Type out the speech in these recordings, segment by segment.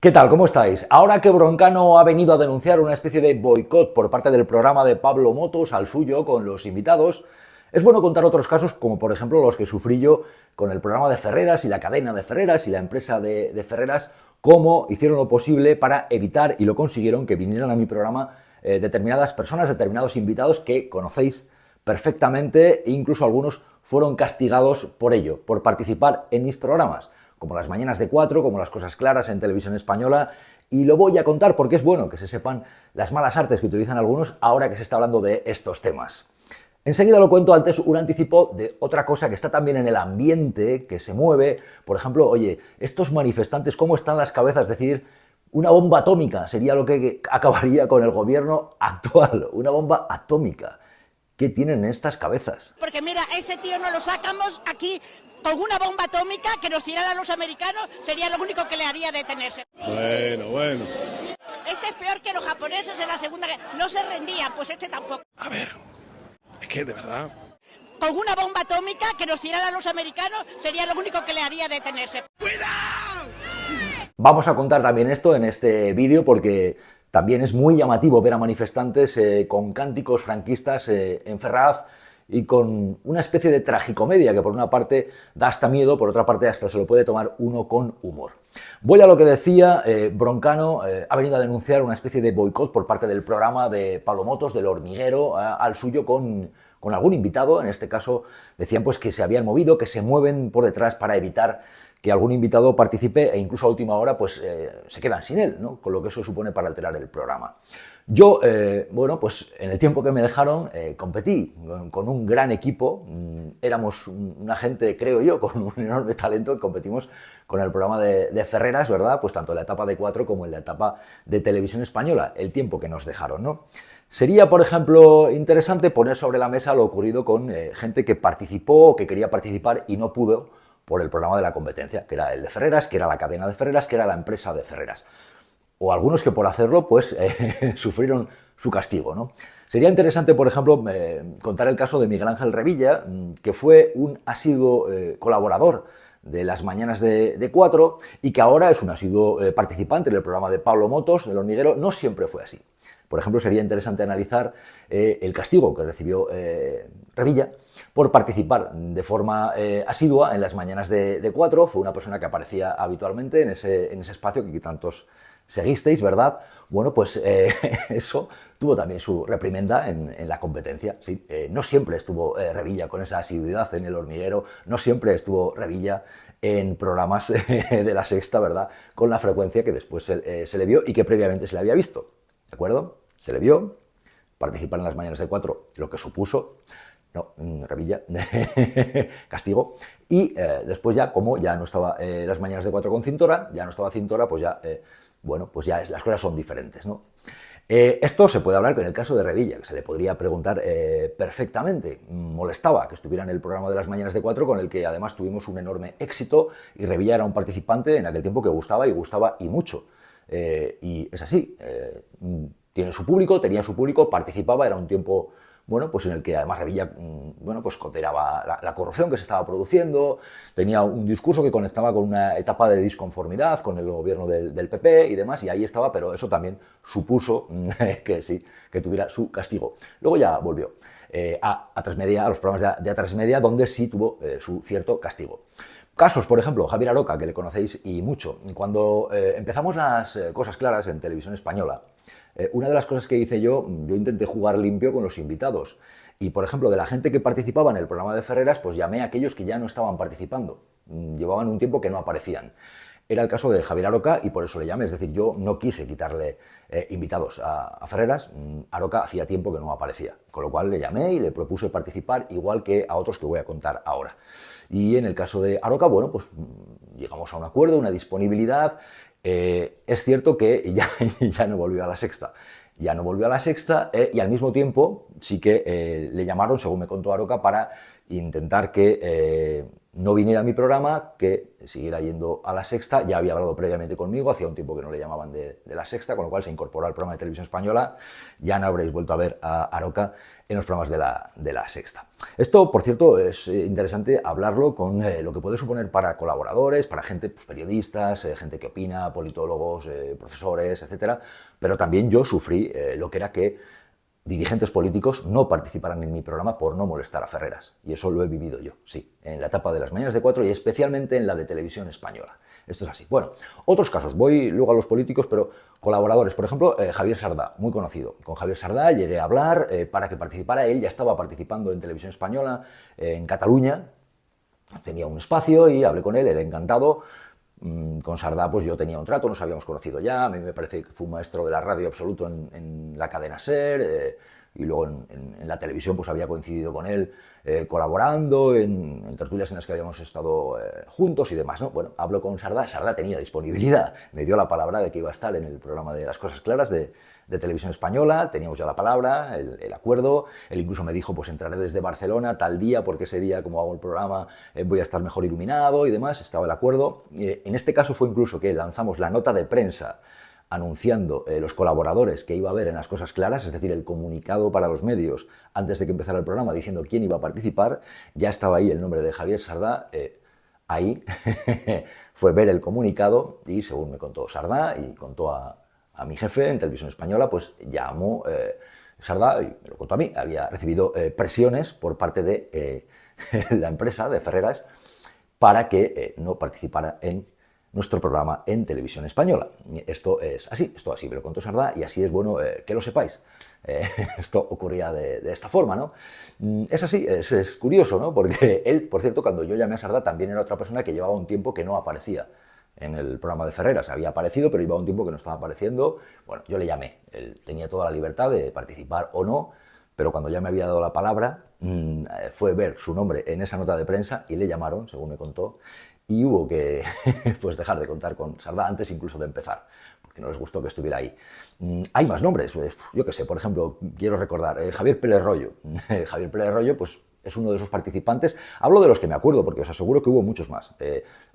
¿Qué tal? ¿Cómo estáis? Ahora que Broncano ha venido a denunciar una especie de boicot por parte del programa de Pablo Motos al suyo con los invitados, es bueno contar otros casos como por ejemplo los que sufrí yo con el programa de Ferreras y la cadena de Ferreras y la empresa de Ferreras, cómo hicieron lo posible para evitar, y lo consiguieron, que vinieran a mi programa determinadas personas, determinados invitados que conocéis perfectamente e incluso algunos fueron castigados por ello, por participar en mis programas, como Las Mañanas de 4, como Las Cosas Claras en Televisión Española, y lo voy a contar porque es bueno que se sepan las malas artes que utilizan algunos ahora que se está hablando de estos temas. Enseguida lo cuento, antes un anticipo de otra cosa que está también en el ambiente, que se mueve. Por ejemplo, oye, estos manifestantes, ¿cómo están las cabezas? Es decir, una bomba atómica sería lo que acabaría con el gobierno actual, una bomba atómica. ¿Qué tienen en estas cabezas? Porque mira, este tío no lo sacamos aquí con una bomba atómica que nos tiraran los americanos, sería lo único que le haría detenerse. Bueno. Este es peor que los japoneses en la Segunda Guerra. No se rendían, pues este tampoco. A ver, es que de verdad. Con una bomba atómica que nos tiraran los americanos, sería lo único que le haría detenerse. ¡Cuidado! Vamos a contar también esto en este vídeo porque también es muy llamativo ver a manifestantes con cánticos franquistas en Ferraz y con una especie de tragicomedia que por una parte da hasta miedo, por otra parte hasta se lo puede tomar uno con humor. Voy a lo que decía, Broncano ha venido a denunciar una especie de boicot por parte del programa de Pablo Motos, del Hormiguero, al suyo con algún invitado. En este caso decían pues que se habían movido, que se mueven por detrás para evitar que algún invitado participe e incluso a última hora pues se quedan sin él, ¿no? Con lo que eso supone para alterar el programa. Yo, bueno, pues en el tiempo que me dejaron competí con un gran equipo, éramos una gente, creo yo, con un enorme talento, y competimos con el programa de Ferreras, ¿verdad? Pues tanto en la etapa de 4 como en la etapa de Televisión Española, el tiempo que nos dejaron, ¿no? Sería, por ejemplo, interesante poner sobre la mesa lo ocurrido con gente que participó, que quería participar y no pudo por el programa de la competencia, que era el de Ferreras, que era la cadena de Ferreras, que era la empresa de Ferreras. O algunos que por hacerlo, pues, sufrieron su castigo, ¿no? Sería interesante, por ejemplo, contar el caso de Miguel Ángel Revilla, que fue un asiduo colaborador de Las Mañanas de 4 y que ahora es un asiduo participante en el programa de Pablo Motos, del Hormiguero. No siempre fue así. Por ejemplo, sería interesante analizar el castigo que recibió Revilla por participar de forma asidua en Las Mañanas de 4. Fue una persona que aparecía habitualmente en ese espacio que tantos seguisteis, ¿verdad? Bueno, pues eso tuvo también su reprimenda en la competencia, ¿sí? No siempre estuvo Revilla con esa asiduidad en El Hormiguero, no siempre estuvo Revilla en programas de La Sexta, ¿verdad? Con la frecuencia que después se le vio y que previamente se le había visto, ¿de acuerdo? Se le vio participar en Las Mañanas de 4, lo que supuso, no, Revilla, castigo, y después ya, como ya no estaba Las Mañanas de 4 con Cintora, ya no estaba Cintora, pues ya, bueno, pues ya las cosas son diferentes, ¿no? Esto se puede hablar con el caso de Revilla, que se le podría preguntar perfectamente. Molestaba que estuviera en el programa de Las Mañanas de 4, con el que además tuvimos un enorme éxito, y Revilla era un participante en aquel tiempo que gustaba y mucho. Y es así, tiene su público, tenía su público, participaba, era un tiempo, bueno, pues en el que además Revilla, bueno, pues consideraba la corrupción que se estaba produciendo, tenía un discurso que conectaba con una etapa de disconformidad con el gobierno del PP y demás, y ahí estaba, pero eso también supuso que sí, que tuviera su castigo. Luego ya volvió a A3 Media, a los programas de A3 Media, donde sí tuvo su cierto castigo. Casos, por ejemplo, Javier Aroca, que le conocéis y mucho. Cuando empezamos Las Cosas Claras en Televisión Española, una de las cosas que hice yo intenté jugar limpio con los invitados. Y, por ejemplo, de la gente que participaba en el programa de Ferreras, pues llamé a aquellos que ya no estaban participando. Llevaban un tiempo que no aparecían. Era el caso de Javier Aroca y por eso le llamé. Es decir, yo no quise quitarle invitados a Ferreras. Aroca hacía tiempo que no aparecía. Con lo cual le llamé y le propuse participar, igual que a otros que voy a contar ahora. Y en el caso de Aroca, bueno, pues llegamos a un acuerdo, una disponibilidad. Es cierto que ya no volvió a La Sexta. Ya no volvió a La Sexta y al mismo tiempo sí que le llamaron, según me contó Aroca, para intentar que no viniera a mi programa, que siguiera yendo a La Sexta. Ya había hablado previamente conmigo, hacía un tiempo que no le llamaban de La Sexta, con lo cual se incorporó al programa de Televisión Española. Ya no habréis vuelto a ver a Aroca en los programas de la Sexta. Esto, por cierto, es interesante hablarlo con lo que puede suponer para colaboradores, para gente, pues, periodistas, gente que opina, politólogos, profesores, etcétera. Pero también yo sufrí lo que era que dirigentes políticos no participaran en mi programa por no molestar a Ferreras. Y eso lo he vivido yo, sí, en la etapa de las mañanas de 4 y especialmente en la de Televisión Española. Esto es así. Bueno, otros casos, voy luego a los políticos, pero colaboradores. Por ejemplo, Javier Sardá, muy conocido. Con Javier Sardá llegué a hablar para que participara. Él ya estaba participando en Televisión Española, en Cataluña. Tenía un espacio y hablé con él, era encantado. Con Sardá pues yo tenía un trato, nos habíamos conocido ya, a mí me parece que fue un maestro de la radio absoluto en la cadena SER, y luego en la televisión pues había coincidido con él colaborando en tertulias en las que habíamos estado juntos y demás, ¿no? Bueno, hablo con Sardá, Sardá tenía disponibilidad, me dio la palabra de que iba a estar en el programa de Las Cosas Claras de Televisión Española, teníamos ya la palabra, el acuerdo. Él incluso me dijo, pues entraré desde Barcelona tal día, porque ese día, como hago el programa, voy a estar mejor iluminado y demás, estaba el acuerdo. En este caso fue incluso que lanzamos la nota de prensa anunciando los colaboradores que iba a haber en Las Cosas Claras, es decir, el comunicado para los medios antes de que empezara el programa diciendo quién iba a participar. Ya estaba ahí el nombre de Javier Sardá. Ahí fue ver el comunicado y, según me contó Sardá y contó a mi jefe en Televisión Española, pues llamó Sardá, y me lo contó a mí, había recibido presiones por parte de la empresa de Ferreras para que no participara en nuestro programa en Televisión Española. Esto es así, me lo contó Sardá y así es bueno que lo sepáis. Esto ocurría de esta forma, ¿no? Es así, es curioso, ¿no? Porque él, por cierto, cuando yo llamé a Sardá, también era otra persona que llevaba un tiempo que no aparecía en el programa de Ferreras. Había aparecido, pero iba un tiempo que no estaba apareciendo. Bueno, yo le llamé. Él tenía toda la libertad de participar o no, pero cuando ya me había dado la palabra, fue ver su nombre en esa nota de prensa y le llamaron, según me contó, y hubo que pues dejar de contar con Sardá antes incluso de empezar, porque no les gustó que estuviera ahí. Hay más nombres, pues, yo qué sé, por ejemplo, quiero recordar, Javier Pérez Royo. Javier Pérez Royo, pues, es uno de esos participantes. Hablo de los que me acuerdo, porque os aseguro que hubo muchos más.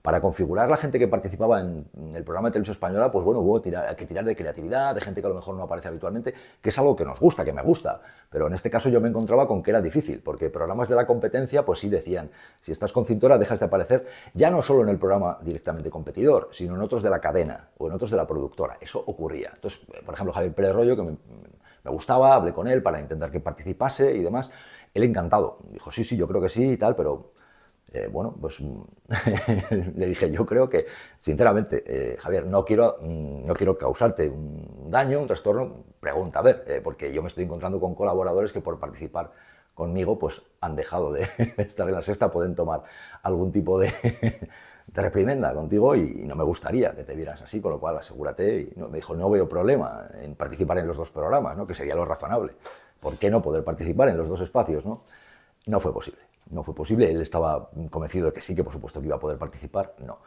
Para configurar la gente que participaba en el programa de Televisión Española, pues bueno, hubo que tirar de creatividad, de gente que a lo mejor no aparece habitualmente, que es algo que nos gusta, que me gusta. Pero en este caso yo me encontraba con que era difícil, porque programas de la competencia, pues sí decían, si estás con cintura, dejas de aparecer, ya no solo en el programa directamente competidor, sino en otros de la cadena o en otros de la productora. Eso ocurría. Entonces, por ejemplo, Javier Pérez Royo, que me gustaba, hablé con él para intentar que participase y demás. Él encantado, dijo, sí, yo creo que sí y tal, pero bueno, pues le dije, yo creo que, sinceramente, Javier, no quiero causarte un daño, un trastorno, pregunta, a ver, porque yo me estoy encontrando con colaboradores que por participar conmigo, pues han dejado de estar en La Sexta, pueden tomar algún tipo de reprimenda contigo y no me gustaría que te vieras así, con lo cual asegúrate. Y me dijo, no veo problema en participar en los dos programas, ¿no? Que sería lo razonable. ¿Por qué no poder participar en los dos espacios, no? No fue posible. No fue posible. Él estaba convencido de que sí, que por supuesto que iba a poder participar. No,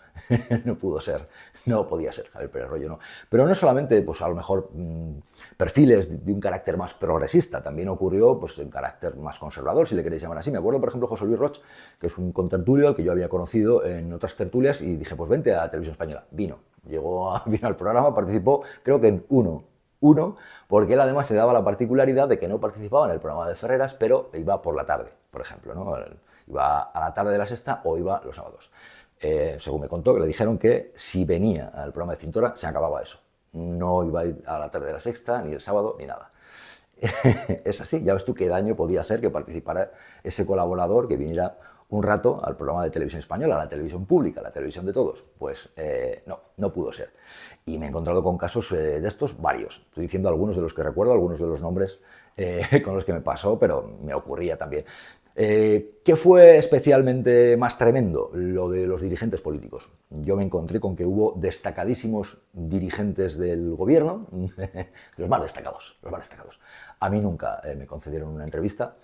no pudo ser. No podía ser Javier Pérez Royo, no. Pero no solamente, pues a lo mejor, perfiles de un carácter más progresista. También ocurrió, pues, un carácter más conservador, si le queréis llamar así. Me acuerdo, por ejemplo, José Luis Roch, que es un contertulio al que yo había conocido en otras tertulias, y dije, pues vente a Televisión Española. Vino al programa, participó, creo que en uno, porque él además se daba la particularidad de que no participaba en el programa de Ferreras, pero iba por la tarde, por ejemplo, ¿no? Iba a la tarde de La Sexta o iba los sábados. Según me contó, que le dijeron que si venía al programa de Cintora, se acababa eso. No iba a ir a la tarde de La Sexta, ni el sábado, ni nada. Es así, ya ves tú qué daño podía hacer que participara ese colaborador, que viniera un rato al programa de Televisión Española, a la televisión pública, a la televisión de todos. Pues no pudo ser. Y me he encontrado con casos de estos varios. Estoy diciendo algunos de los que recuerdo, algunos de los nombres con los que me pasó, pero me ocurría también. ¿Qué fue especialmente más tremendo? Lo de los dirigentes políticos. Yo me encontré con que hubo destacadísimos dirigentes del gobierno, los más destacados. A mí nunca me concedieron una entrevista,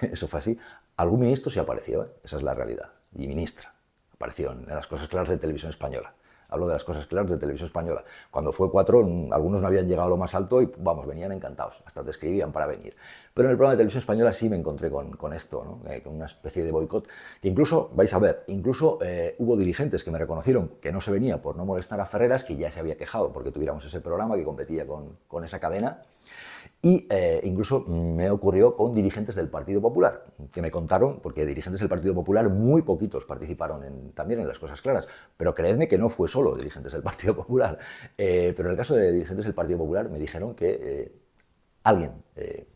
eso fue así. Algún ministro sí apareció, esa es la realidad, y ministra. Apareció en Las Cosas Claras de Televisión Española. hablo de las cosas claras de Televisión Española. Cuando fue 4, algunos no habían llegado a lo más alto y, vamos, venían encantados, hasta te escribían para venir. Pero en el programa de Televisión Española sí me encontré con esto, ¿no? Con una especie de boicot, que incluso, vais a ver, incluso hubo dirigentes que me reconocieron que no se venía por no molestar a Ferreras, que ya se había quejado porque tuviéramos ese programa que competía con esa cadena. Y incluso me ocurrió con dirigentes del Partido Popular, que me contaron, porque dirigentes del Partido Popular muy poquitos participaron también en las cosas claras, pero creedme que no fue solo dirigentes del Partido Popular. Pero en el caso de dirigentes del Partido Popular me dijeron que alguien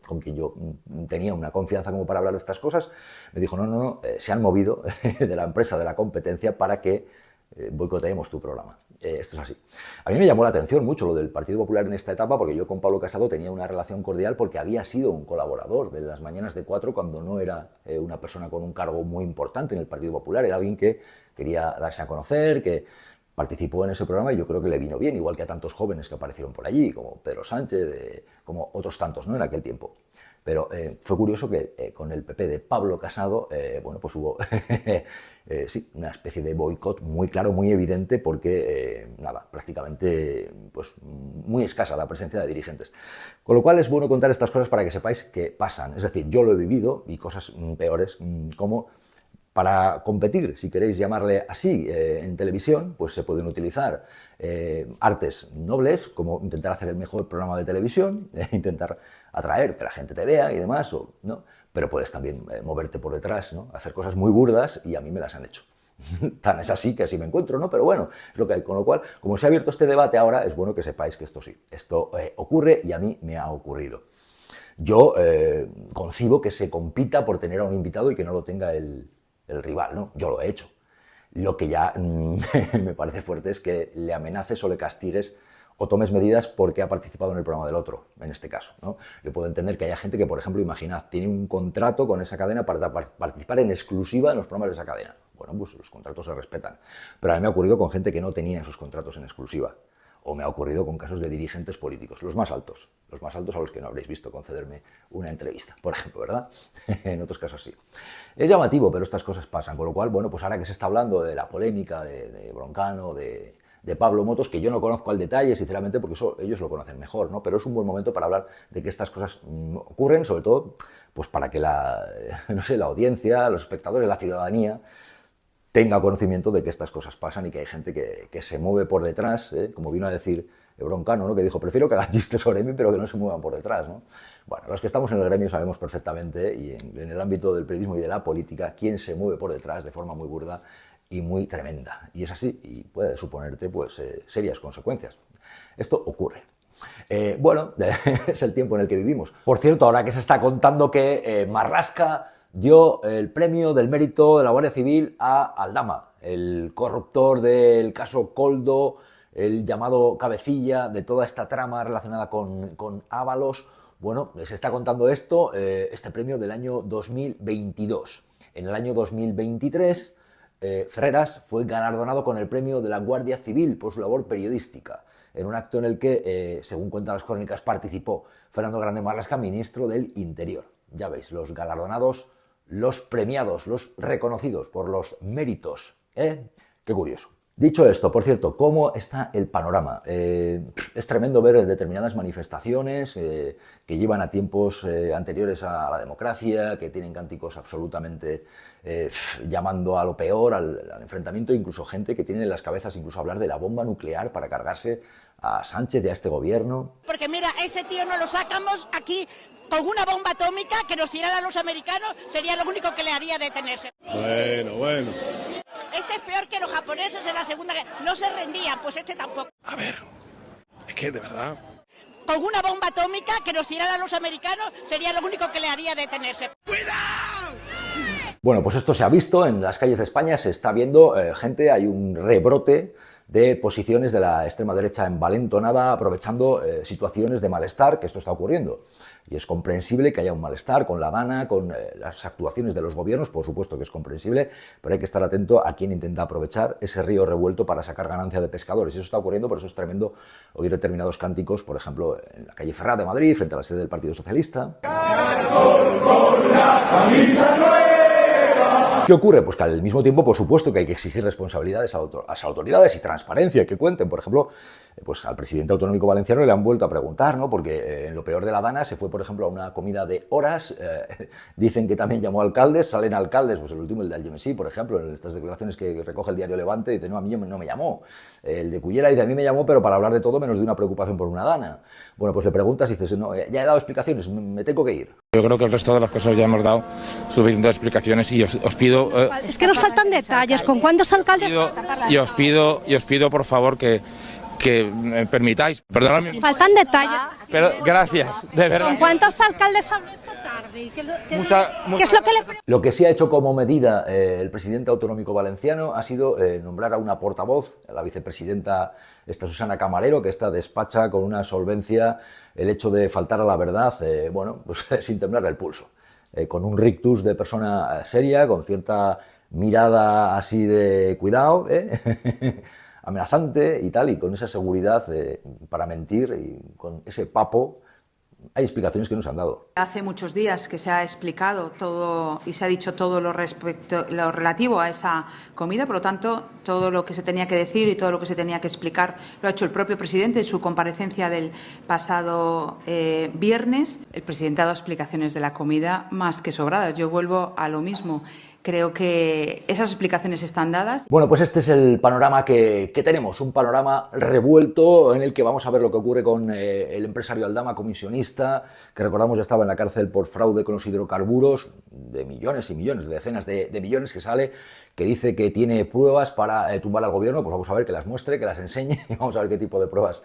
con quien yo tenía una confianza como para hablar de estas cosas, me dijo, no, se han movido de la empresa, de la competencia, para que boicoteemos tu programa. Esto es así. A mí me llamó la atención mucho lo del Partido Popular en esta etapa, porque yo con Pablo Casado tenía una relación cordial porque había sido un colaborador de las mañanas de 4 cuando no era una persona con un cargo muy importante en el Partido Popular, era alguien que quería darse a conocer, que participó en ese programa y yo creo que le vino bien, igual que a tantos jóvenes que aparecieron por allí, como Pedro Sánchez, como otros tantos, ¿no?, en aquel tiempo. Pero fue curioso que con el PP de Pablo Casado, bueno, pues hubo sí, una especie de boicot muy claro, muy evidente, porque, nada, prácticamente pues, muy escasa la presencia de dirigentes. Con lo cual es bueno contar estas cosas para que sepáis que pasan. Es decir, yo lo he vivido y cosas peores, como para competir, si queréis llamarle así, en televisión, pues se pueden utilizar artes nobles, como intentar hacer el mejor programa de televisión, intentar atraer que la gente te vea y demás, ¿no? Pero puedes también moverte por detrás, ¿no?, hacer cosas muy burdas, y a mí me las han hecho. Tan es así que así me encuentro, ¿no? Pero bueno, es lo que hay. Con lo cual, como se ha abierto este debate ahora, es bueno que sepáis que esto sí, esto ocurre y a mí me ha ocurrido. Yo concibo que se compita por tener a un invitado y que no lo tenga el rival, ¿no? Yo lo he hecho. Lo que ya me parece fuerte es que le amenaces o le castigues o tomes medidas porque ha participado en el programa del otro, en este caso, ¿no? Yo puedo entender que haya gente que, por ejemplo, imaginad, tiene un contrato con esa cadena para participar en exclusiva en los programas de esa cadena. Bueno, pues los contratos se respetan. Pero a mí me ha ocurrido con gente que no tenía esos contratos en exclusiva. O me ha ocurrido con casos de dirigentes políticos, los más altos a los que no habréis visto concederme una entrevista, por ejemplo, ¿verdad? En otros casos sí. Es llamativo, pero estas cosas pasan, con lo cual, bueno, pues ahora que se está hablando de la polémica de Broncano, de Pablo Motos, que yo no conozco al detalle, sinceramente, porque eso ellos lo conocen mejor, ¿no? Pero es un buen momento para hablar de que estas cosas ocurren, sobre todo, pues para que la audiencia, los espectadores, la ciudadanía, tenga conocimiento de que estas cosas pasan y que hay gente que se mueve por detrás, como vino a decir Broncano, ¿no?, que dijo, prefiero que hagan chistes sobre mí, pero que no se muevan por detrás, ¿no? Bueno, los que estamos en el gremio sabemos perfectamente, y en el ámbito del periodismo y de la política, quién se mueve por detrás de forma muy burda y muy tremenda. Y es así, y puede suponerte pues, serias consecuencias. Esto ocurre. Bueno, es el tiempo en el que vivimos. Por cierto, ahora que se está contando que Marlaska dio el premio del mérito de la Guardia Civil a Aldama, el corruptor del caso Koldo, el llamado cabecilla de toda esta trama relacionada con Ábalos. Bueno, se está contando esto, este premio del año 2022. En el año 2023, Ferreras fue galardonado con el premio de la Guardia Civil por su labor periodística, en un acto en el que, según cuentan las crónicas, participó Fernando Grande Marlaska, ministro del Interior. Ya veis, los galardonados, los premiados, los reconocidos por los méritos. Qué curioso. Dicho esto, por cierto, ¿cómo está el panorama? Es tremendo ver determinadas manifestaciones que llevan a tiempos anteriores a la democracia, que tienen cánticos absolutamente llamando a lo peor, al enfrentamiento, incluso gente que tiene en las cabezas incluso hablar de la bomba nuclear para cargarse a Sánchez y a este gobierno. Porque mira, a este tío no lo sacamos aquí con una bomba atómica que nos tirara a los americanos, sería lo único que le haría detenerse. Bueno. Este es peor que los japoneses en la Segunda Guerra. No se rendían, pues este tampoco. A ver, es que de verdad. Con una bomba atómica que nos tirara a los americanos, sería lo único que le haría detenerse. ¡Cuidado! Bueno, pues esto se ha visto en las calles de España, se está viendo gente, hay un rebrote de posiciones de la extrema derecha envalentonada, aprovechando situaciones de malestar, que esto está ocurriendo. Y es comprensible que haya un malestar con la Dana, con las actuaciones de los gobiernos, por supuesto que es comprensible, pero hay que estar atento a quien intenta aprovechar ese río revuelto para sacar ganancia de pescadores. Y eso está ocurriendo, por eso es tremendo oír determinados cánticos, por ejemplo, en la calle Ferrat de Madrid, frente a la sede del Partido Socialista. ¿Qué ocurre? Pues que al mismo tiempo, por supuesto, que hay que exigir responsabilidades a las autoridades y transparencia, que cuenten. Por ejemplo, pues al presidente autonómico valenciano le han vuelto a preguntar, ¿no? Porque en lo peor de la Dana se fue, por ejemplo, a una comida de horas. Dicen que también llamó a alcaldes, salen alcaldes, pues el último, el de Algemesí, por ejemplo, en estas declaraciones que recoge el diario Levante, dice, no, a mí no me llamó. El de Cullera dice, a mí me llamó, pero para hablar de todo menos de una preocupación por una Dana. Bueno, pues le preguntas y dices, no, ya he dado explicaciones, me tengo que ir. Yo creo que el resto de las cosas ya hemos dado suficientes explicaciones y os pido... Es que nos faltan detalles. ¿Con cuántos alcaldes? y os pido por favor que me permitáis, perdonadme. Faltan detalles. Pero gracias, de verdad. ¿Con cuántos alcaldes habló esta tarde? ¿Qué es lo que le... Lo que sí ha hecho como medida el presidente autonómico valenciano ha sido nombrar a una portavoz, la vicepresidenta esta Susana Camarero, que esta despacha con una solvencia el hecho de faltar a la verdad, bueno, pues sin temblar el pulso, con un rictus de persona seria, con cierta mirada así de cuidado, amenazante y tal, y con esa seguridad para mentir y con ese papo. Hay explicaciones que nos han dado. Hace muchos días que se ha explicado todo y se ha dicho todo lo relativo a esa comida, por lo tanto, todo lo que se tenía que decir y todo lo que se tenía que explicar lo ha hecho el propio presidente en su comparecencia del pasado viernes. El presidente ha dado explicaciones de la comida más que sobradas. Yo vuelvo a lo mismo. Creo que esas explicaciones están dadas. Bueno, pues este es el panorama que tenemos, un panorama revuelto en el que vamos a ver lo que ocurre con el empresario Aldama, comisionista, que recordamos ya estaba en la cárcel por fraude con los hidrocarburos, de millones y millones, de decenas de millones que sale, que dice que tiene pruebas para tumbar al gobierno. Pues vamos a ver, que las muestre, que las enseñe, y vamos a ver qué tipo de pruebas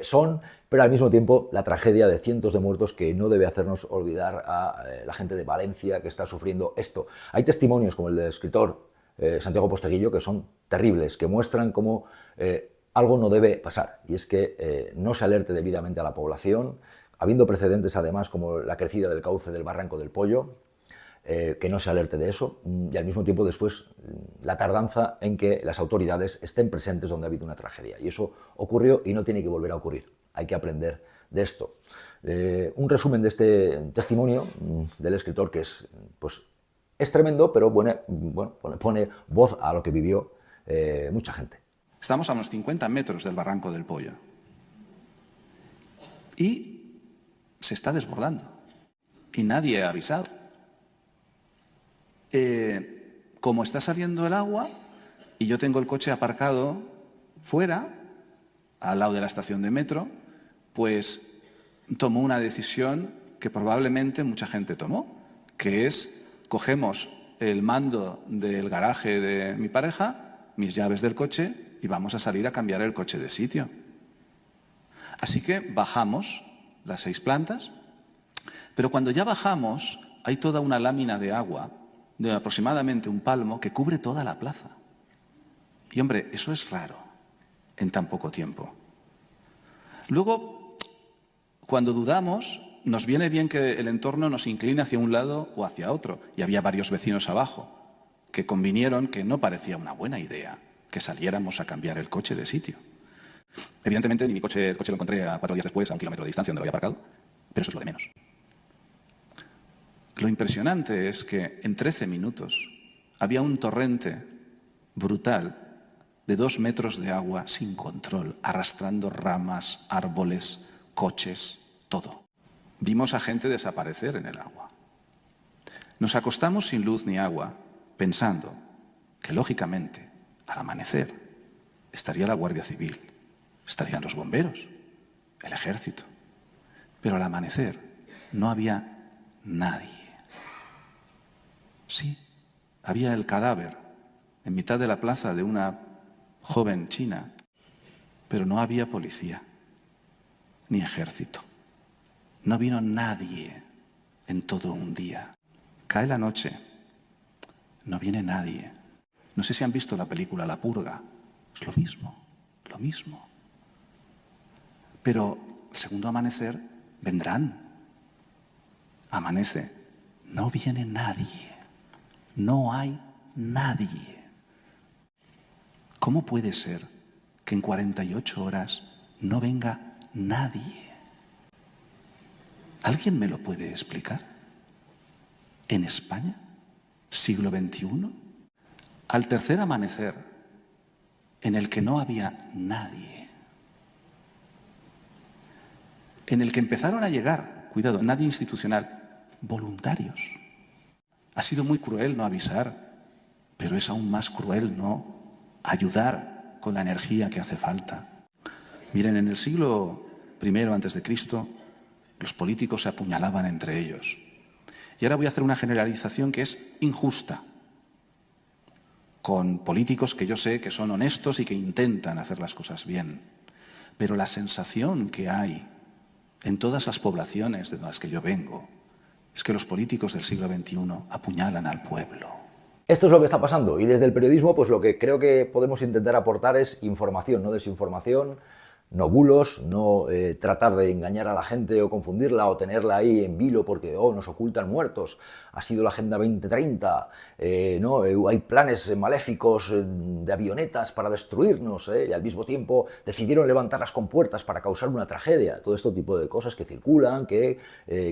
son, pero al mismo tiempo la tragedia de cientos de muertos que no debe hacernos olvidar a la gente de Valencia que está sufriendo esto. Hay testimonios como el del escritor Santiago Posteguillo que son terribles, que muestran cómo algo no debe pasar, y es que no se alerte debidamente a la población, habiendo precedentes además como la crecida del cauce del Barranco del Pollo, que no se alerte de eso, y al mismo tiempo después la tardanza en que las autoridades estén presentes donde ha habido una tragedia. Y eso ocurrió y no tiene que volver a ocurrir. Hay que aprender de esto. Un resumen de este testimonio del escritor, que es, pues, es tremendo, pero pone voz a lo que vivió mucha gente. Estamos a unos 50 metros del Barranco del Pollo y se está desbordando y nadie ha avisado. Como está saliendo el agua y yo tengo el coche aparcado fuera, al lado de la estación de metro, pues tomo una decisión que probablemente mucha gente tomó, que es: cogemos el mando del garaje de mi pareja, mis llaves del coche y vamos a salir a cambiar el coche de sitio. Así que bajamos las 6 plantas, pero cuando ya bajamos hay toda una lámina de agua de aproximadamente un palmo que cubre toda la plaza. Y hombre, eso es raro en tan poco tiempo. Luego, cuando dudamos, nos viene bien que el entorno nos incline hacia un lado o hacia otro. Y había varios vecinos abajo que convinieron que no parecía una buena idea que saliéramos a cambiar el coche de sitio. Evidentemente, el coche lo encontré a 4 días después, a 1 kilómetro de distancia donde lo había aparcado, pero eso es lo de menos. Lo impresionante es que en 13 minutos había un torrente brutal de 2 metros de agua sin control, arrastrando ramas, árboles, coches, todo. Vimos a gente desaparecer en el agua. Nos acostamos sin luz ni agua, pensando que, lógicamente, al amanecer estaría la Guardia Civil, estarían los bomberos, el ejército. Pero al amanecer no había nadie. Sí, había el cadáver en mitad de la plaza de una joven china, pero no había policía, ni ejército. No vino nadie en todo un día. Cae la noche, no viene nadie. No sé si han visto la película La Purga. Es lo mismo, lo mismo. Pero el segundo amanecer vendrán. Amanece, no viene nadie. No hay nadie. ¿Cómo puede ser que en 48 horas no venga nadie? ¿Alguien me lo puede explicar? ¿En España? siglo XXI, al tercer amanecer, en el que no había nadie, en el que empezaron a llegar, cuidado, nadie institucional, voluntarios. Ha sido muy cruel no avisar, pero es aún más cruel no ayudar con la energía que hace falta. Miren, en el siglo I a.C., los políticos se apuñalaban entre ellos. Y ahora voy a hacer una generalización que es injusta, con políticos que yo sé que son honestos y que intentan hacer las cosas bien. Pero la sensación que hay en todas las poblaciones de las que yo vengo es que los políticos del siglo XXI apuñalan al pueblo. Esto es lo que está pasando y desde el periodismo pues lo que creo que podemos intentar aportar es información, no desinformación, no bulos, no tratar de engañar a la gente o confundirla o tenerla ahí en vilo porque nos ocultan muertos, ha sido la Agenda 2030, hay planes maléficos de avionetas para destruirnos y al mismo tiempo decidieron levantar las compuertas para causar una tragedia. Todo este tipo de cosas que circulan, que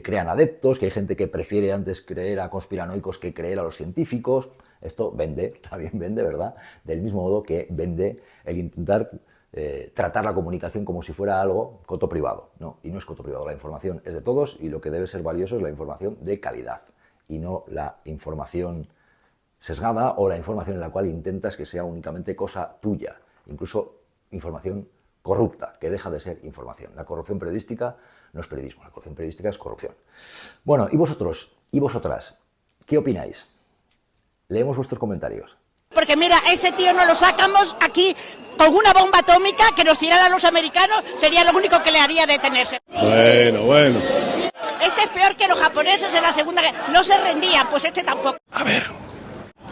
crean adeptos, que hay gente que prefiere antes creer a conspiranoicos que creer a los científicos. Esto vende, también vende, ¿verdad? Del mismo modo que vende el intentar tratar la comunicación como si fuera algo coto privado. No, y no es coto privado, la información es de todos y lo que debe ser valioso es la información de calidad y no la información sesgada o la información en la cual intentas que sea únicamente cosa tuya, incluso información corrupta, que deja de ser información. La corrupción periodística no es periodismo, la corrupción periodística es corrupción. Bueno, ¿y vosotros y vosotras qué opináis? Leemos vuestros comentarios. Porque mira, este tío nos lo sacamos aquí con una bomba atómica que nos tirara a los americanos, sería lo único que le haría detenerse. Bueno. Este es peor que los japoneses en la Segunda Guerra. No se rendían, pues este tampoco. A ver,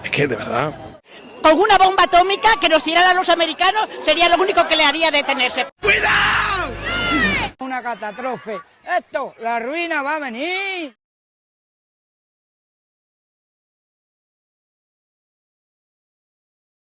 es que de verdad. Con una bomba atómica que nos tirara a los americanos, sería lo único que le haría detenerse. ¡Cuidado! Una catástrofe. Esto, la ruina va a venir.